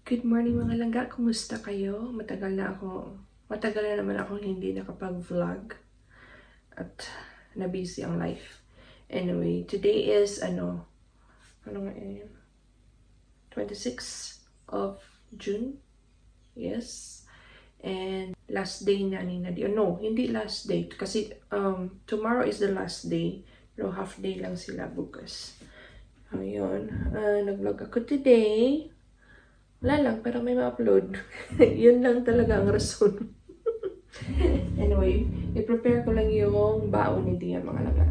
Good morning mga langga, kumusta kayo? Matagal na naman akong hindi nakapag-vlog at na-busy ang life. Anyway, today is ano nga yun? 26th of June. Yes. And last day na ni Nadia. No, hindi last day. Kasi tomorrow is the last day. No, half day lang sila bukas. Ayun. Nag-vlog ako today. Wala lang, pero may ma-upload. Yun lang talaga ang rason. Anyway, i-prepare ko lang yung baon ni Dian, mga laga.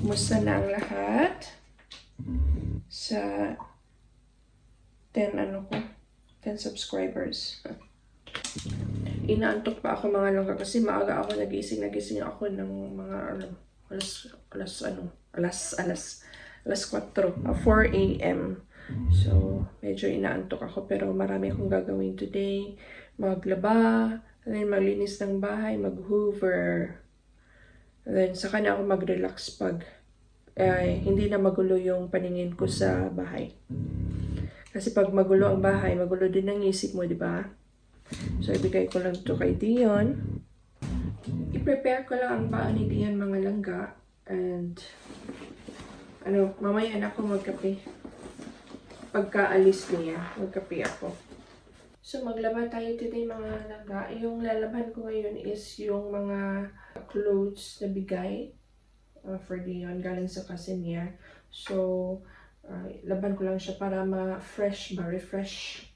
Kumusta na ang lahat? Sa 10 subscribers. Inaantok pa ako mga langga kasi maaga ako nagising ako ng mga alas 4 a.m. So, medyo inaantok ako pero marami akong gagawin today. Maglaba, then maglinis ng bahay, mag-hoover. Then, saka na ako mag-relax pag hindi na magulo yung paningin ko sa bahay. Kasi pag magulo ang bahay, magulo din ang isip mo, di ba? So, ibigay ko lang to kay Dion. I-prepare ko lang ang baon ni Dion, mga langga. And mamaya na ako magkape. Pagkaalis niya, magkape ako. So, maglaba tayo today mga langga. Yung lalaban ko ngayon is yung mga clothes na bigay for Dion, galing sa cousin niya. So, laban ko lang siya para refresh.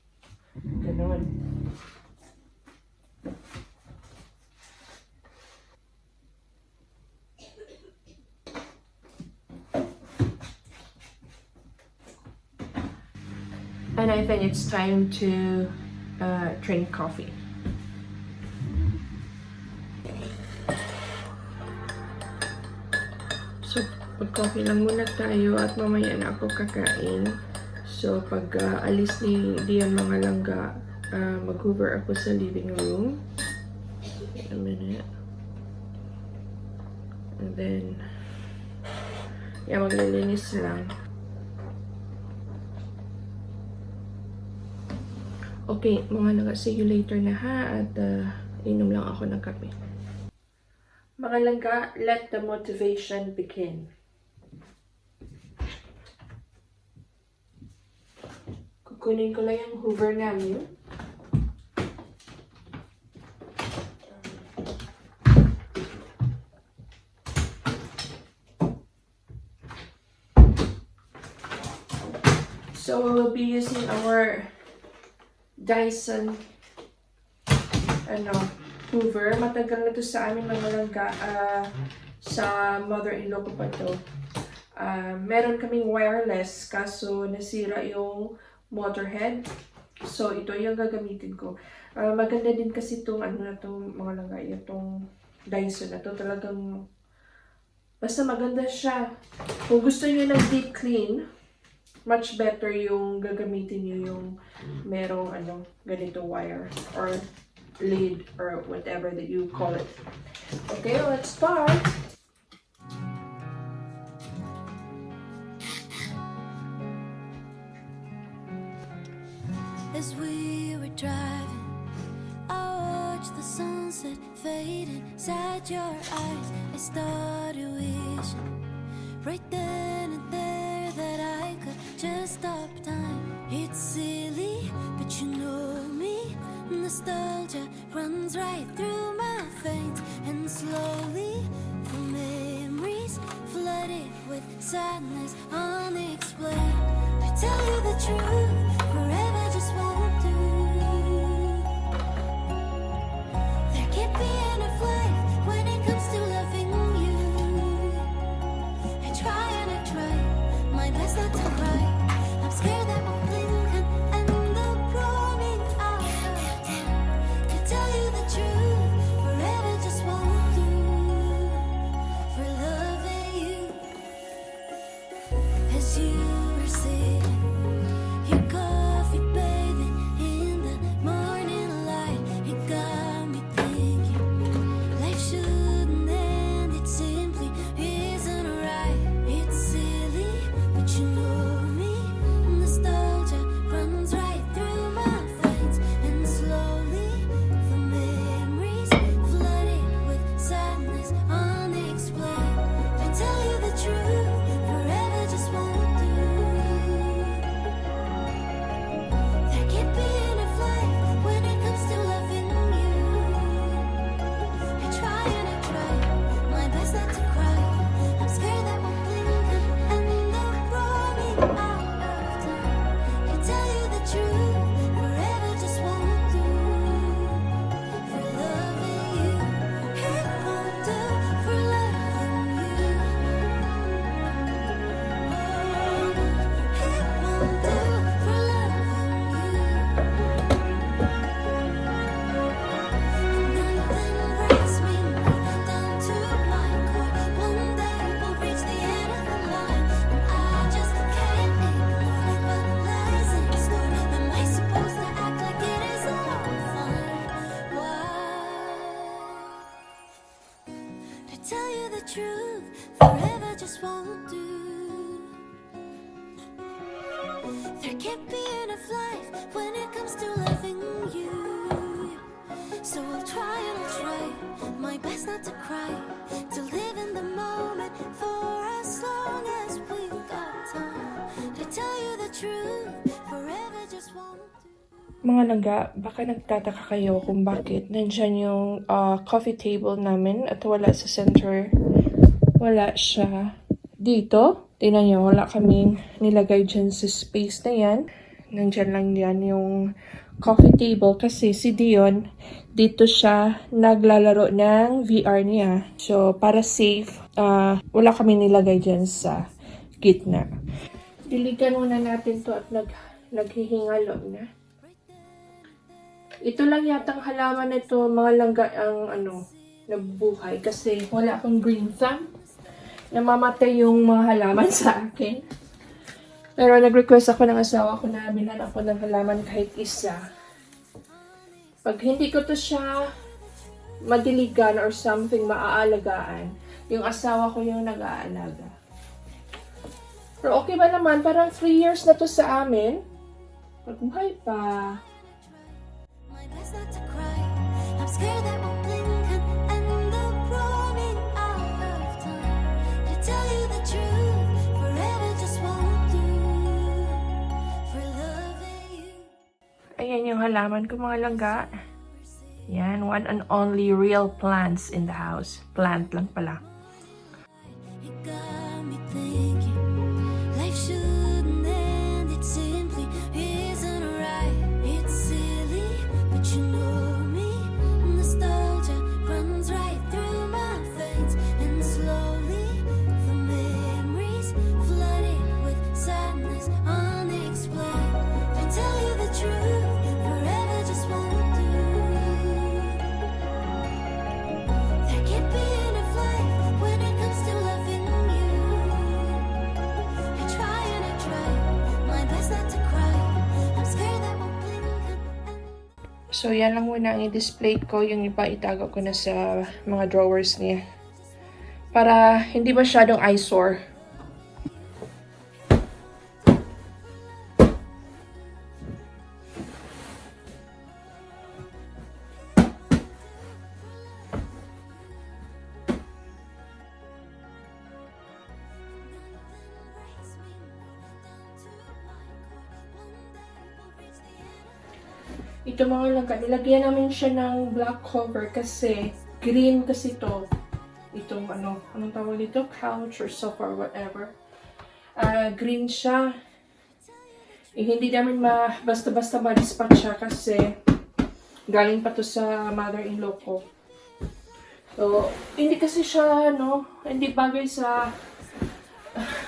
Ganon. And I think it's time to drink coffee. So, pag-coffee lang muna tayo at mamaya na ako kakain. So, pag alis ni Dian mga langga, mag-hoover ako sa living room. Wait a minute. And then, maglilinis lang. Okay, mga langga, see you later na ha, at inom lang ako ng kape. Mga langga, let the motivation begin. Kukunin ko lang yung hoover namin. So, we'll be using our Dyson hoover. Matagal na to sa amin mga langga. Sa mother-in-law ko pa to. Meron kaming wireless kaso nasira yung motor head. So ito yung gagamitin ko. Maganda din kasi itong mga langga, itong Dyson na to. Talagang basta maganda siya. Kung gusto niyo ng deep clean, much better yung gagamitin niyo yung merong ganito wire or lead or whatever that you call it. Okay, let's start. As we were driving, I watched the sunset fade inside your eyes. I started wishing right then and there that I could just stop time. It's silly, but you know me. Nostalgia runs right through my veins, and slowly the memories flooded with sadness unexplained. I tell you the truth, forever just won't do. There can't be enough life when it comes to loving you. I try my best not to cry. I'm scared that we'll blink and end up running out of time. To tell you the truth, forever just won't do. For loving you, as you were sitting, you go. tell you the truth, forever just won't do. There can't be enough life when it comes to loving you. So I'll try and I'll try my best not to cry, to live in the moment for as long as we've got time. To tell you the truth, forever just won't do. Mga langga, baka nagtataka kayo kung bakit nandyan yung coffee table namin at wala sa center. Wala siya dito. Tingnan nyo, wala kaming nilagay dyan sa space na yan. Nandyan lang yan yung coffee table kasi si Dion, dito siya naglalaro ng VR niya. So, para safe, wala kami nilagay dyan sa gitna. Diligan muna natin to at naghihingalo na. Ito lang yatang halaman nito, mga langga ang nabubuhay kasi wala akong green thumb. Namamatay yung mga halaman sa akin. Pero nag-request ako ng asawa ko na bilhan ako ng halaman kahit isa. Pag hindi ko to siya madiligan or something maaalagaan, yung asawa ko yung nag-aalaga. Pero okay ba naman? Parang 3 years na to sa amin. Magbuhay pa. My best not to cry. I'm scared that we'll blink and end up running out of time. To tell you the truth, forever just won't do. For loving you. Ayan yung halaman ko mga langga. Yan, one and only real plants in the house. Plant lang pala. It got me thinking, life shouldn't end, it simply isn't right. It's silly, but you know me, nostalgia runs right through my veins, and slowly the memories flooded with sadness unexplained. To tell you the truth, forever just won't do. There can't be enough life when it comes to loving you. I try and I try my best not to cry. I'm scared that we'll blink and So, yan lang muna ang i-display ko. Yung iba itago ko na sa mga drawers niya. Para hindi masyadong eyesore. breaks me down to my core. One day we'll reach the end. Ito mga langga, nilagyan namin siya ng black cover kasi green kasi to. Itong anong tawag dito? Couch or sofa or whatever. Green siya. Hindi namin basta-basta ma-dispatch siya kasi galing pa to sa mother-in-law ko. So, hindi kasi siya, hindi bagay sa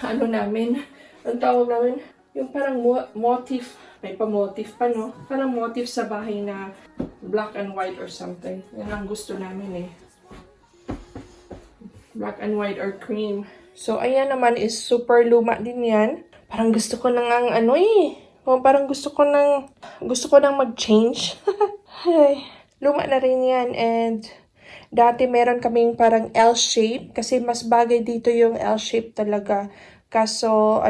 namin. Ang tawag namin, yung parang motif. May pa-motif pa, no? Parang motif sa bahay na black and white or something. Yan ang gusto namin eh. Black and white or cream. So, ayan naman is super luma din yan. Parang gusto ko nang parang gusto ko nang mag-change. Ay, luma na rin yan. And, dati meron kaming parang L-shape. Kasi mas bagay dito yung L-shape talaga. Kaso,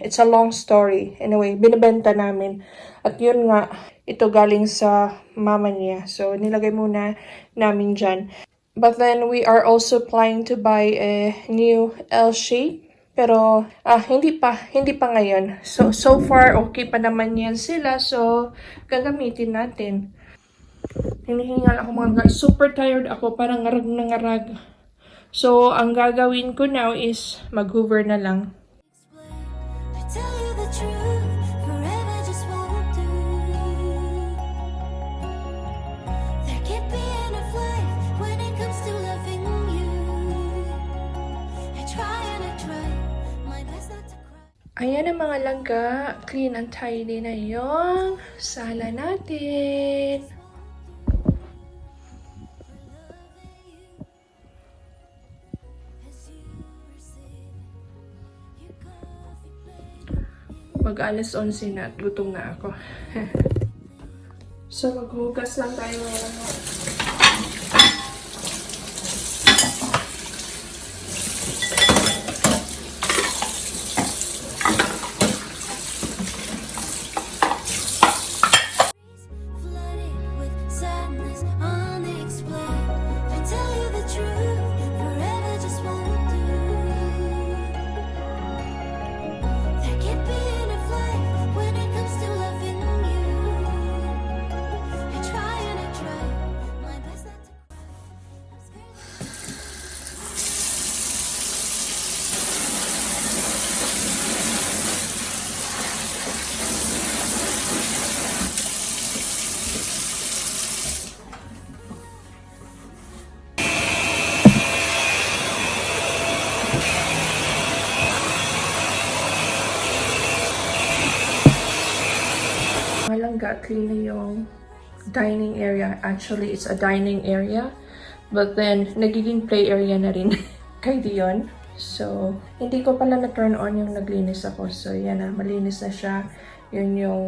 it's a long story. Anyway, binibenta namin. At yun nga, ito galing sa mama niya. So, nilagay muna namin dyan. But then, we are also planning to buy a new L-shape. Pero, hindi pa ngayon. So far, okay pa naman yan sila. So, gagamitin natin. Hinihingal ako mga guys. Super tired ako. Parang ngarag na ngarag. So, ang gagawin ko now is mag-hoover na lang. To tell you the truth, forever just won't do. There can't be enough life when it comes to loving you. I try and I try my best not to cry. Ayan ang mga langga. Clean and tidy na yung sala natin. Mag-alas 11 na at gutom na ako. So, maghugas lang tayo ngayon. mga langga, clean na yung dining area. Actually, it's a dining area. But then, nagiging play area na rin kay Dion. So, hindi ko pala na-turn on yung naglinis ako. So, yan na. Malinis na siya. Yun yung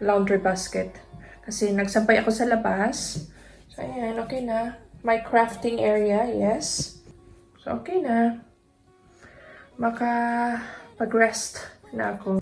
laundry basket. Kasi nagsampay ako sa labas. So, ayan. Okay na. My crafting area. Yes. So, okay na. Makapag-rest na ako.